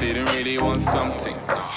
Didn't really want something,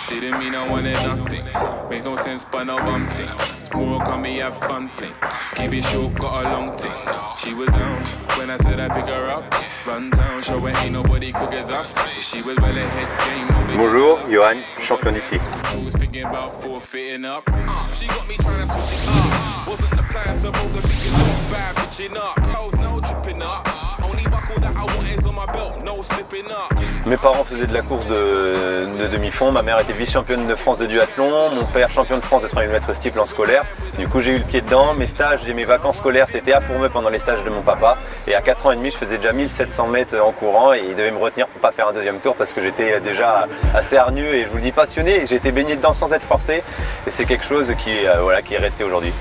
didn't mean I wanted nothing. Makes no sense but no bum thing. Tomorrow come me have fun fling. Keep it short, got a long thing. She was down when I said I pick her up. Run down, show her ain't nobody quick as us. She was well ahead game. Bonjour, Johan, champion d'ici. I was thinking about forfeiting up. She got me trying to switch it up. Wasn't the plan supposed to be a bad bitching up. Hell's no tripping up. Only buckle that I want is on my belt, no slipping up. Mes parents faisaient de la course de demi-fond, ma mère était vice-championne de France de duathlon, mon père champion de France de 3000 mètres steeple en scolaire. Du coup j'ai eu le pied dedans, mes stages et mes vacances scolaires c'était à Fourmeux pendant les stages de mon papa. Et à 4 ans et demi je faisais déjà 1700 mètres en courant et il devait me retenir pour pas faire un deuxième tour parce que j'étais déjà assez hargneux et je vous le dis passionné et j'ai été baigné dedans sans être forcé. Et c'est quelque chose qui est resté aujourd'hui.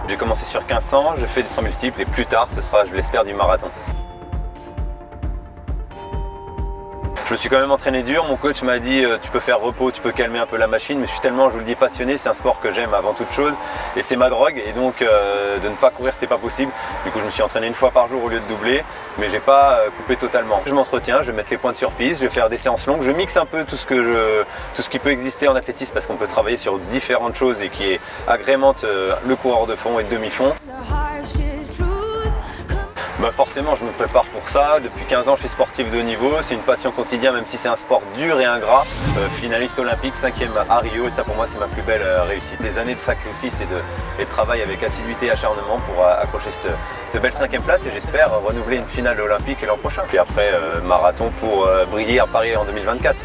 J'ai commencé sur 1500, je fais du 3000 steeple et plus tard ce sera, je l'espère, du marathon. Je me suis quand même entraîné dur, mon coach m'a dit tu peux faire repos, tu peux calmer un peu la machine, mais je suis tellement, je vous le dis, passionné, c'est un sport que j'aime avant toute chose et c'est ma drogue et donc de ne pas courir c'était pas possible. Du coup je me suis entraîné une fois par jour au lieu de doubler, mais j'ai pas coupé totalement. Je m'entretiens, je vais mettre les pointes sur piste, je vais faire des séances longues, je mixe un peu tout ce qui peut exister en athlétisme parce qu'on peut travailler sur différentes choses et qui agrémente le coureur de fond et de demi-fond. Bah forcément je me prépare pour ça, depuis 15 ans je suis sportif de haut niveau, c'est une passion quotidienne même si c'est un sport dur et ingrat, finaliste olympique, 5e à Rio et ça pour moi c'est ma plus belle réussite. Des années de sacrifice et de travail avec assiduité et acharnement pour accrocher cette belle 5e place et j'espère renouveler une finale olympique l'an prochain. Puis après marathon pour briller à Paris en 2024.